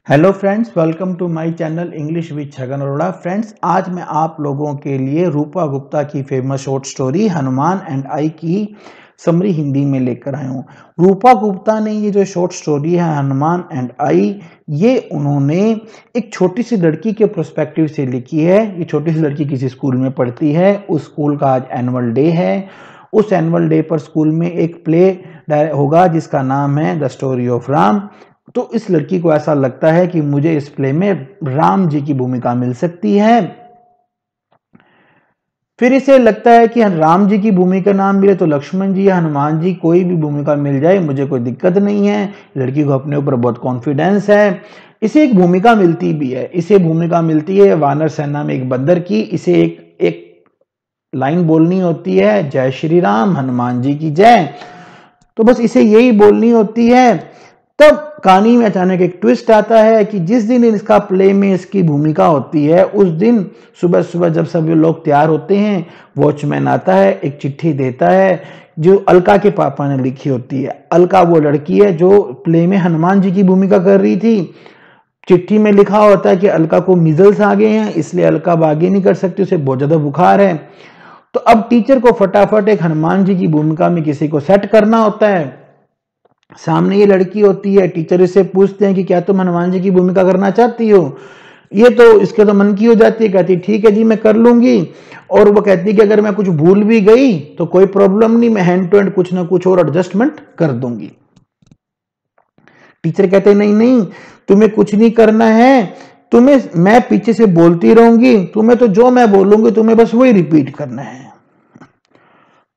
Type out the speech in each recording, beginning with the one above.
Hello friends, welcome to my channel English with Chhagan Arora. Friends, आज मैं आप लोगों के लिए रूपा गुप्ता की famous short story Hanuman and I की समरी हिंदी में लेकर आया हूँ। रूपा गुप्ता ने ये जो शॉर्ट स्टोरी है हनुमान एंड आई, ये उन्होंने एक छोटी सी लड़की के पर्सपेक्टिव से लिखी है। ये छोटी सी लड़की किसी स्कूल में पढ़ती है। उस स्कूल का आज एनुअल डे है। उस एनुअल डे पर स्कूल में एक प्ले होगा जिसका नाम है द स्टोरी ऑफ राम। तो इस लड़की को ऐसा लगता है कि मुझे इस प्ले में राम जी की भूमिका मिल सकती है। फिर इसे लगता है कि राम जी की भूमिका ना मिले तो लक्ष्मण जी या हनुमान जी, कोई भी भूमिका मिल जाए मुझे कोई दिक्कत नहीं है। लड़की को अपने ऊपर बहुत कॉन्फिडेंस है। इसे एक भूमिका मिलती भी है। इसे भूमिका मिलती है वानर सेना में एक बंदर की। इसे एक लाइन बोलनी होती है, जय श्री राम, हनुमान जी की जय। तो बस इसे यही बोलनी होती है। तब कहानी में अचानक एक ट्विस्ट आता है कि जिस दिन इसका प्ले में इसकी भूमिका होती है उस दिन सुबह सुबह जब सभी लोग तैयार होते हैं, वॉचमैन आता है, एक चिट्ठी देता है जो अलका के पापा ने लिखी होती है। अलका वो लड़की है जो प्ले में हनुमान जी की भूमिका कर रही थी। चिट्ठी में लिखा होता है कि अलका को मिजल्स आ गए हैं, इसलिए अलका अब आगे नहीं कर सकती, उसे बहुत ज्यादा बुखार है। तो अब टीचर को फटाफट एक हनुमान जी की भूमिका में किसी को सेट करना होता है। सामने ये लड़की होती है। टीचर इससे पूछते हैं कि क्या तुम हनुमान जी की भूमिका करना चाहती हो। ये तो इसके तो मन की हो जाती है, कहती ठीक है जी मैं कर लूंगी। और वो कहती कि अगर मैं कुछ भूल भी गई तो कोई प्रॉब्लम नहीं, मैं हैंड टू हैंड कुछ ना कुछ और एडजस्टमेंट कर दूंगी। टीचर कहते नहीं नहीं, तुम्हें कुछ नहीं करना है, तुम्हें मैं पीछे से बोलती रहूंगी, तुम्हें तो जो मैं बोलूंगी तुम्हें बस वही रिपीट करना है।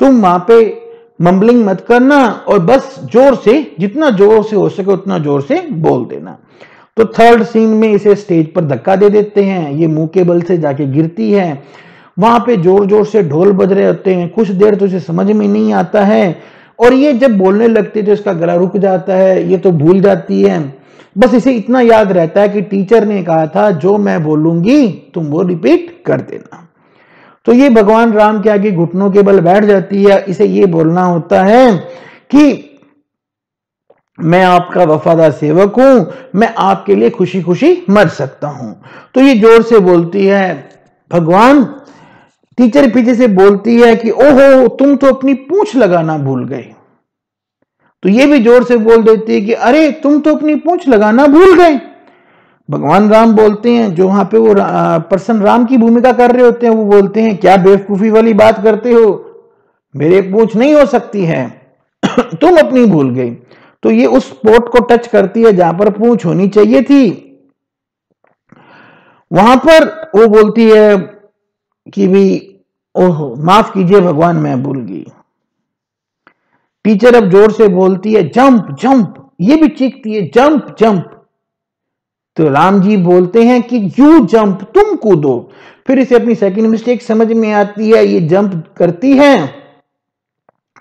तुम वहां पे मम्बलिंग मत करना और बस जोर से, जितना जोर से हो सके उतना जोर से बोल देना। तो थर्ड सीन में इसे स्टेज पर धक्का दे देते हैं। ये मुंह के बल से जाके गिरती है। वहां पे जोर जोर से ढोल बज रहे होते हैं। कुछ देर तो इसे समझ में नहीं आता है और ये जब बोलने लगती है तो इसका गला रुक जाता है, ये तो भूल जाती है। बस इसे इतना याद रहता है कि टीचर ने कहा था जो मैं बोलूंगी तुम वो रिपीट कर देना। तो ये भगवान राम के आगे घुटनों के बल बैठ जाती है। इसे ये बोलना होता है कि मैं आपका वफादार सेवक हूं, मैं आपके लिए खुशी खुशी मर सकता हूं। तो ये जोर से बोलती है भगवान। टीचर पीछे से बोलती है कि ओहो तुम तो अपनी पूंछ लगाना भूल गए। तो ये भी जोर से बोल देती है कि अरे तुम तो अपनी पूंछ लगाना भूल गए। भगवान राम बोलते हैं, जो वहां पे वो पर्सन राम की भूमिका कर रहे होते हैं, वो बोलते हैं क्या बेवकूफी वाली बात करते हो, मेरे पूंछ नहीं हो सकती है तुम अपनी भूल गई। तो ये उस स्पॉट को टच करती है जहां पर पूंछ होनी चाहिए थी। वहां पर वो बोलती है कि भी ओहो माफ कीजिए भगवान मैं भूल गई। टीचर अब जोर से बोलती है जंप जंप, ये भी चीखती है जंप जंप। तो राम जी बोलते हैं कि यू जंप, तुम कूदो। फिर इसे अपनी सेकंड मिस्टेक समझ में आती है। ये जंप करती है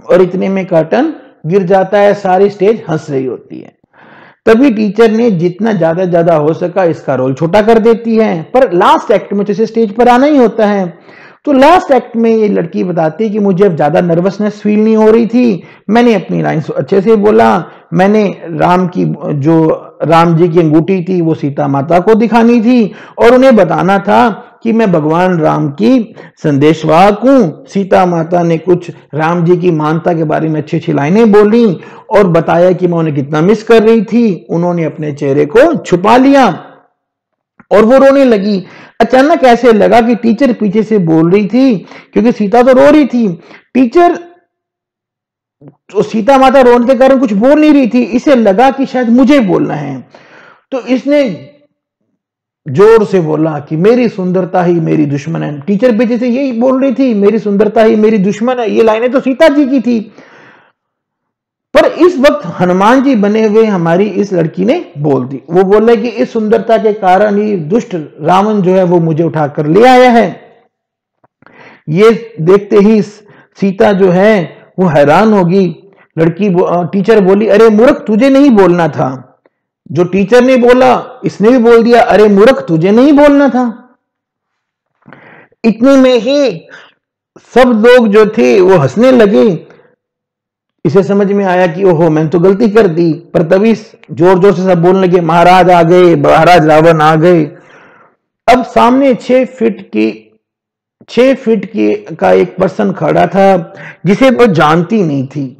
और इतने में कर्टन गिर जाता है। सारी स्टेज हंस रही होती है। तभी टीचर ने जितना ज्यादा हो सका इसका रोल छोटा कर देती है। पर लास्ट एक्ट में तो इसे स्टेज पर आना ही होता है। तो लास्ट एक्ट में ये लड़की बताती है कि मुझे अब ज्यादा नर्वसनेस फील नहीं हो रही थी, मैंने अपनी लाइन्स अच्छे से बोला। मैंने जो राम जी की अंगूठी थी वो सीता माता को दिखानी थी और उन्हें बताना था कि मैं भगवान राम की संदेशवाहक हूं। सीता माता ने कुछ राम जी की मानता के बारे में अच्छी अच्छी लाइनें बोली और बताया कि मैं उन्हें कितना मिस कर रही थी। उन्होंने अपने चेहरे को छुपा लिया और वो रोने लगी। अचानक ऐसे लगा कि टीचर पीछे से बोल रही थी, क्योंकि सीता तो रो रही थी। टीचर तो सीता माता रोने के कारण कुछ बोल नहीं रही थी। इसे लगा कि शायद मुझे बोलना है, तो इसने जोर से बोला कि मेरी सुंदरता ही मेरी दुश्मन है। टीचर पीछे से यही बोल रही थी, मेरी सुंदरता ही मेरी दुश्मन है। ये लाइनें तो सीता जी की थी। पर इस वक्त हनुमान जी बने हुए हमारी इस लड़की ने बोल दी। वो बोले कि इस सुंदरता के कारण ही दुष्ट रावण जो है वो मुझे उठाकर ले आया है। ये देखते ही सीता जो है वो हैरान होगी। टीचर बोली अरे मूर्ख तुझे नहीं बोलना था। जो टीचर ने बोला इसने भी बोल दिया अरे मूर्ख तुझे नहीं बोलना था। इतने में ही सब लोग जो थे वो हंसने लगे। इसे समझ में आया कि ओहो मैंने तो गलती कर दी, पर तभी जोर जोर से सब बोलने लगे महाराज आ गए, महाराज रावण आ गए। अब सामने 6 फीट की का एक पर्सन खड़ा था जिसे वो जानती नहीं थी।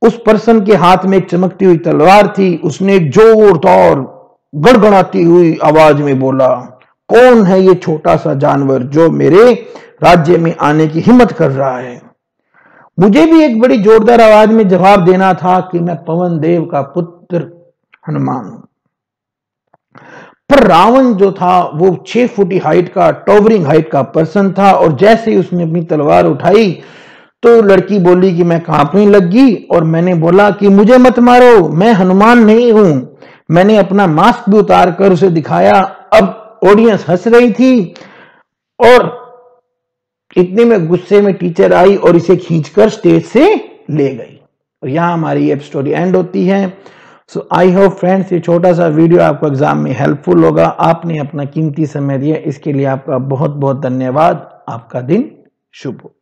उस पर्सन के हाथ में एक चमकती हुई तलवार थी। उसने जोरदार गड़गड़ाती हुई आवाज में बोला, कौन है ये छोटा सा जानवर जो मेरे राज्य में आने की हिम्मत कर रहा है? मुझे भी एक बड़ी जोरदार आवाज में जवाब देना था कि मैं पवन देव का पुत्र हनुमान हूं। पर रावण जो था वो 6 फुट हाइट का, टॉवरिंग हाइट का पर्सन था, और जैसे ही उसने अपनी तलवार उठाई तो लड़की बोली कि मैं कांपने लगी, और मैंने बोला कि मुझे मत मारो, मैं हनुमान नहीं हूं। मैंने अपना मास्क भी उतार कर उसे दिखाया। अब ऑडियंस हंस रही थी, और इतने में गुस्से में टीचर आई और इसे खींचकर स्टेज से ले गई। और यहां हमारी ये स्टोरी एंड होती है। सो आई होप फ्रेंड्स ये छोटा सा वीडियो आपको एग्जाम में हेल्पफुल होगा। आपने अपना कीमती समय दिया, इसके लिए आपका बहुत बहुत धन्यवाद। आपका दिन शुभ हो।